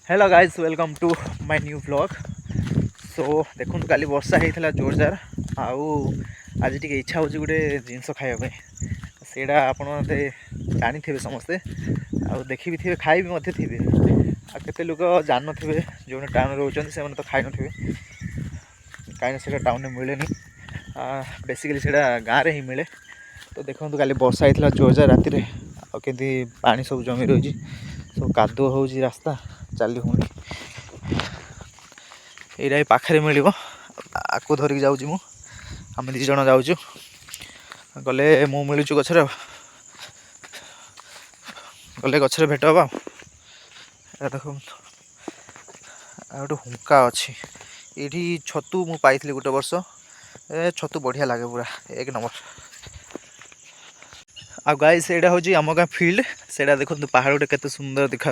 Hello guys welcome to my new vlog. So देखो काली वर्षा होता जोरदार आउ आज टी इच्छा हो गोटे जिनस खावाई सेटा आप जानी थे समस्ते आ देखी भी थे खाई भी थे आते लोग जान थे जो टाउन रोचे से तो खाई थे कहीं टाउन में मिले बेसिकली से गाँव में ही मिले। तो देखो काली वर्षा होता जोरदार राति आमती पानी सब जमी रही सब कादुଅ हो रास्ता चली होनी यहाँ पाखे मिल आपको धरिकी जाऊँ आम दीज जाऊँ गले मु मिलूँ गचर गले गचर भेट हाँ देख गोटे हुंका अच्छी ये छतु मु पाई गोटे वर्ष छतु बढ़िया लगे पूरा एक नंबर। आ गाइस एटा हूँ आम गाँ फिल्ड से देखो पहाड़ गोटे केते सुंदर देखा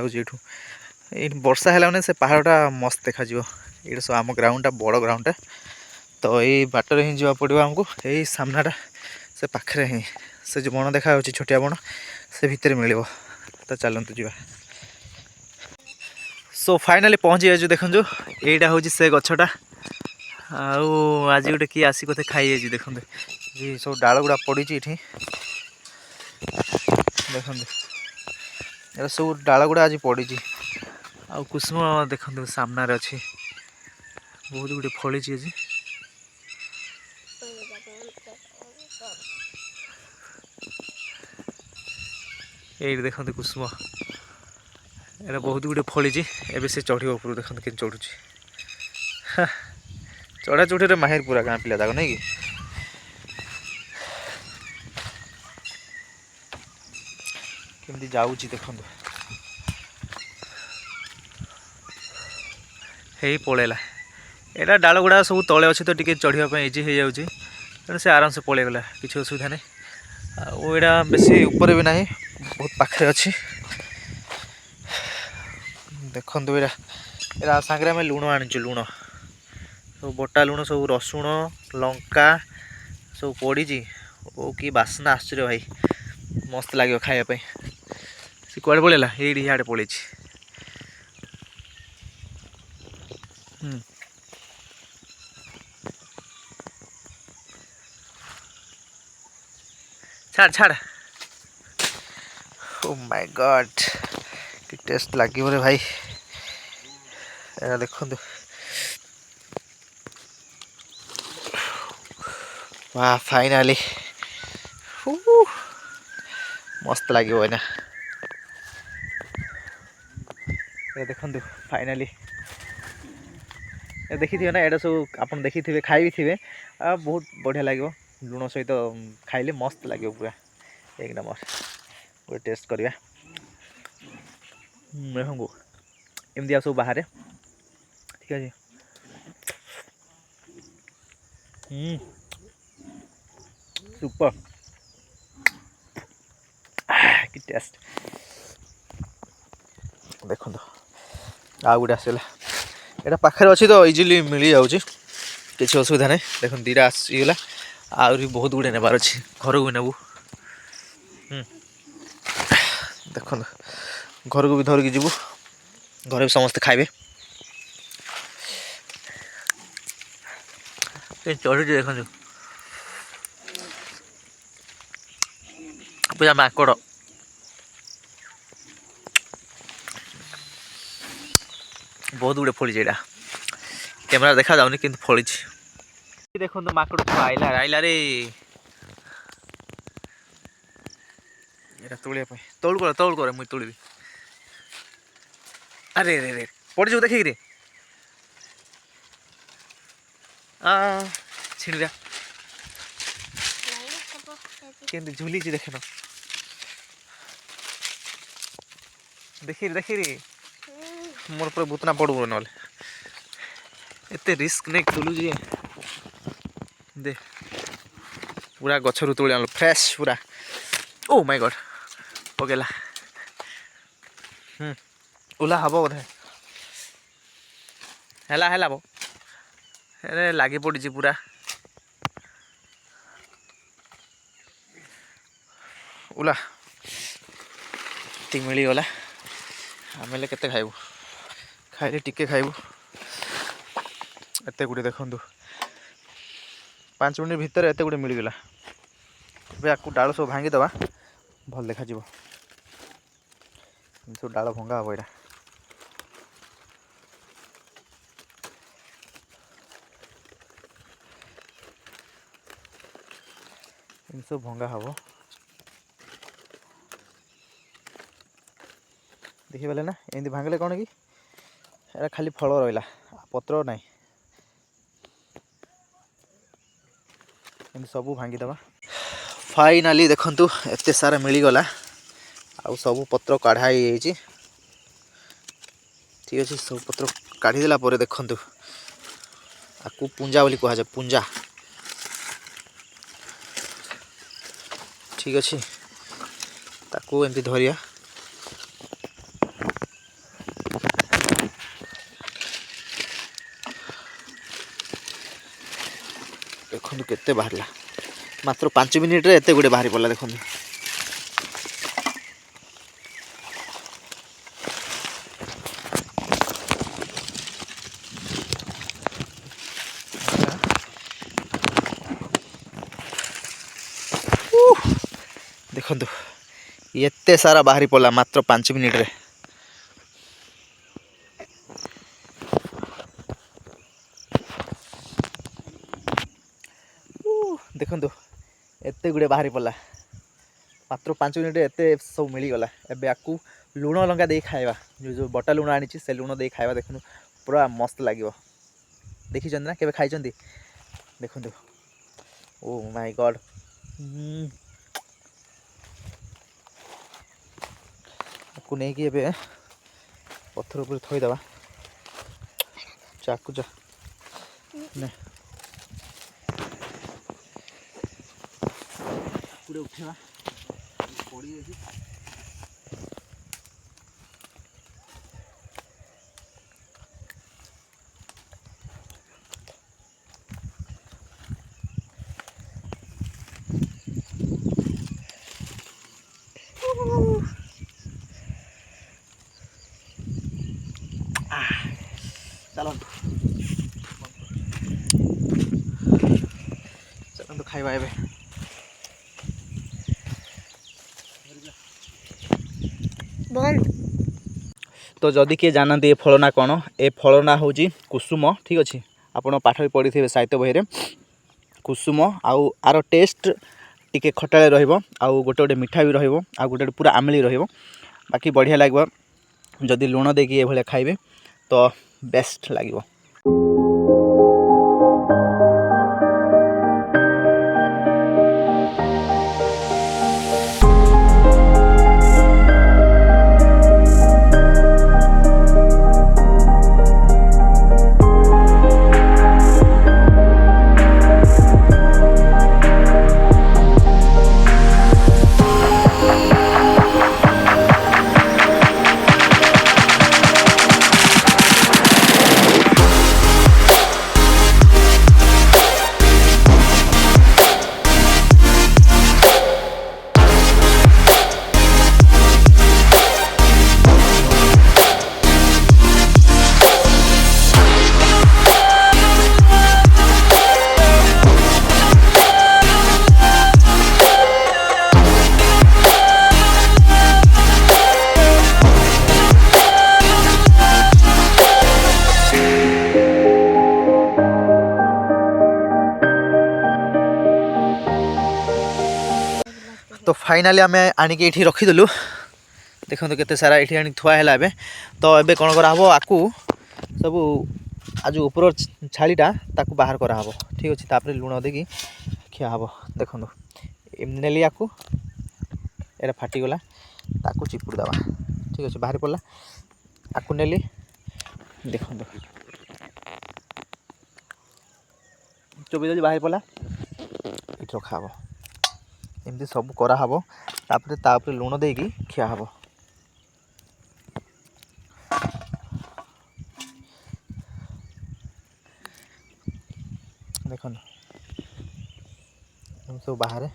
ये वर्षा है से पहाड़टा मस्त देखा ये सब आम ग्राउंडटा बड़ ग्राउंडटा तो ये बाटर हिं जा पड़ो आमको यही सामनाटा से पाखे हिं से जो बण देखा छोटिया बण से भितर मिल तो चलतु जा। सो फाइनाली पहुँची जाइए देखो यहीटा हूँ से गछटा आज गोटे किए आसिक कते खाई जाइए देखो ये सब डाल गुड़ा पड़ी ये देखो ये सब डाल गुड़ा आज पड़ी आ कुसुम देखो सामने अच्छी बहुत गुटे फली आज ये देखते कुसुम ये बहुत गुटे फली एवं से चढ़ ऊपर देखते कि चढ़ुची चढ़ा चढ़े माहिर पूरा गाँ पिला जाक नहीं कि केमती जाऊँगी देखो हे पलैला यहाँ डाल गुड़ा सब तले अच्छे तो टी चढ़ापी इजी हो जाऊँगी तेणु से आराम से पलैगला किसी असुविधा नहीं आड़ा बेसी ऊपर भी ना बहुत पाखे अच्छी देखु यहाँ सांगे आम लुण आनीचु लुण सब बटा लुण सब रसुण लंका सब पड़ी कि बास्ना आश्चर्य भाई मस्त लगे खायापी सी कड़े पलैला ये इे पलि छाड़ छाड़ ओ माय गॉड कि टेस्ट लगे रे भाई देखो वाह फाइनाली मस्त लगे ना ये देखो फाइनाली देखी थे ना यहाँ सब आप देखी थे खाई भी थे बहुत बढ़िया लगे लुण सहित खाइले मस्त लगे पूरा एक नंबर गोटे टेस्ट करवा देखो एमती सब बाहर ठीक है सुपर कि टेस्ट देखो आ गोटे आसला यहाँ पाखे अच्छी तो इजिली मिल जाऊँगी किसी असुविधा नहीं देख दीटा आसीगला आहरी बहुत गुड़े नेबार अच्छी घर को भी नेबू देख घर को भी धरिकी जीवु घर भी समस्ते खाइबे चढ़ी देखु पूरा माकड़ बहुत गुड़े फली यहाँ कैमेरा देखा जाऊनी कि फली देखो माकड़ आइला आइला रे तुलिया तौल कर मुझे तुलबी अरे रे रे पड़ जाऊ देखिक छिड़ा केमती झुली देखे देखी रे मोर पूरा बुतना पड़ू ना एत रिस्क नहीं तुलु दे पूरा गचर तुले आन फ्रेश पूरा ओ माय गॉड पकेला ओला हम बोधे है बो अरे लगी पड़ी पूरा ओला ती मिलगला आम केते खाइबू खाइले टिके खाइबू एत गुड़े देखु 5 मिनट भितर एत गुड़े मिलगला आपको डाल सब भांगीदे भल देखा सब डाल भंगा हम यहाँ सब भंगा हम देखी पारे ना एमती भांगले कौन कि खाली फल रहा पत्र ना सब भांगीदे फाइनाली देखंतु एत सारा मिलगला आउ सब पत्र काढ़ाई ठीक अच्छे सब पत्र काढ़ीदेला देखंतु आपको पुंजा बोली कहुए पुंजा ठीक अच्छे ताकू एमती धरिया देखो केते बाहरला मात्र 5 मिनिट रे एते गुडे बाहरी पड़ला देखो देखो एते सारा बाहरी पड़ला मात्र 5 मिनिट रे देखो एते गुड़े बाहरी पड़ला मात्र 5 मिनिट एते सब मिलगला एबे आपको लुण लंका दे खाइबा जो बटा लुण आनी से लुण दे खाइबा देखो पूरा मस्त लगे देखी ना केबे खाई देखो ओ माय गॉड आपको नहीं कि एबे पत्थर ऊपर थोईदबा चाकू जा ने पूरे उठेवा पड़ी है चलो चलो खाइबा एबे बंद तो जदि किए जानते ये फल ना कौन ए फल ना हूँ कुसुम ठीक अच्छे आपड़ पाठ भी पढ़ी थे साहित्य बही रे कुसुम आउ आर टेस्ट टिके खटाळे रहिबो आउ गोटे गोटे मिठा भी रहिबो आउ गोटे गोटे पूरा आमिली रहिबो बाकी बढ़िया लगे जदि लुण देकी ये भले खाइबे तो बेस्ट लगे तो फाइनाली आम आणिक ये रखीदेलु देखो केते सारा ये आनी थुआ है तो ये कौन कराब आपको सब आज ऊपर छालीटा ताकू बाहर कराब ठीक अच्छे तापर लुण देकी खिया हम देखो नेली आपको ये फाटीगला ताकू चिपुड़ दवा ठीक अच्छे बाहर पड़ा आपको नेली देखो चोबी बाहर पड़ा ये रखा हम एमती सब कराब तापर लुण देकी खिया हम देख सब बाहर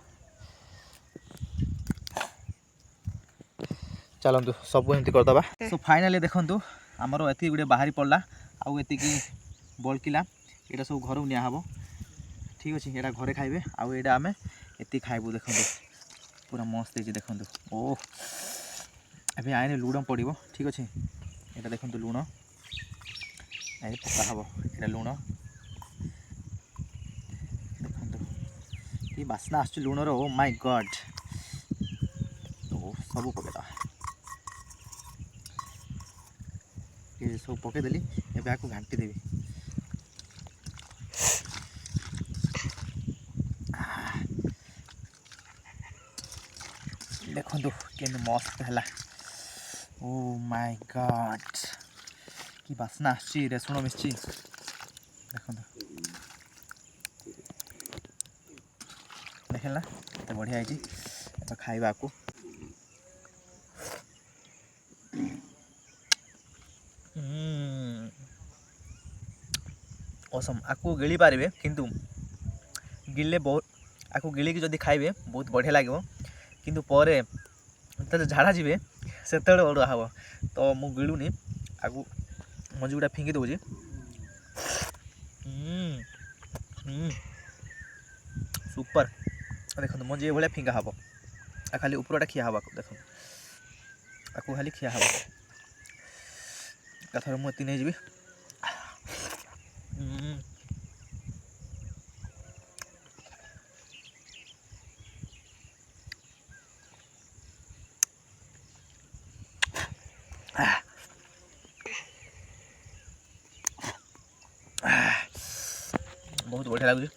चलतु सब एमती करदे सो फाइनाली देखु आमर एति गुटे बाहरी पड़ला आउ एति बल्किला ये सब घर निया हम ठीक अच्छे यहाँ घरे खाइबे आउ ये आम एति खाइबू देखो पूरा मस्त है देखो ओ अभी आईने लुण पड़ो ठीक अच्छे यहाँ देखो लुण ये पका हम ये लुण देखो ये बास्ना आस लुणर ओ माय गॉड तो सब पकेदा ये सब पकईदेली एवं आपको घाटी देवी देखो के मस्त है ओ माय गॉड कि बास्ना आसी रसुण मिर्ची देखो देखला तो बढ़िया है खाइबा को औसम आपको गिली पारे किंतु गिले बहुत आपको गिलिकी जदि खाइबे बहुत बढ़िया लगे किंतु परे झाड़ा जी से अड़ुआ हम तो मु गिलुनी आगु मझी गुटा फिंगी दूसरी सुपर देखो मझी ये फिंगा हम खाली उपरटा खिया हवा देख आपको खाली खिया हम कथर मुझे नहीं जी बहुत बढ़िया लगुच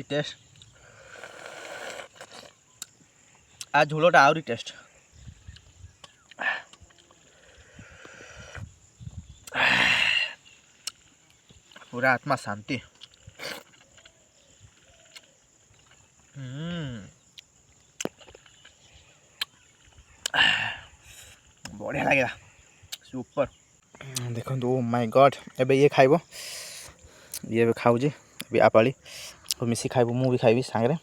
टेस्ट आ झोलटा आहरी टेस्ट पूरा आत्मा शांति बढ़िया लगे सुपर देखो ओ माय गॉड एबे ये खाइबो ये खाऊँ आपाली मिसी खाइबो मु भी खाइबी सांगरे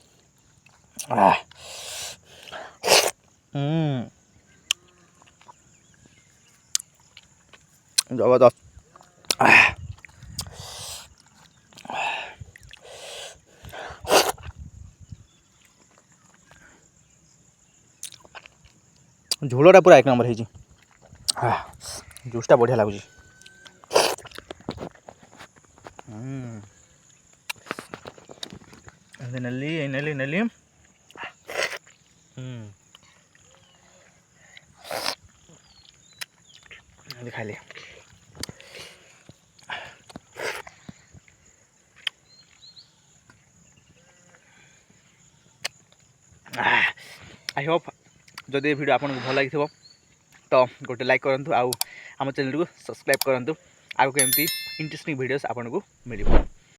जबरदस्त झोलटा पूरा एक नंबर है जूसटा बढ़िया लगुच नेली नेली नेली खाली आई होप जदि वीडियो आपको भल लगी तो गोटे लाइक करूँ आम चैनल को सब्सक्राइब करूँ आगे एमती इंटरेस्टिंग वीडियोस आपको मिल।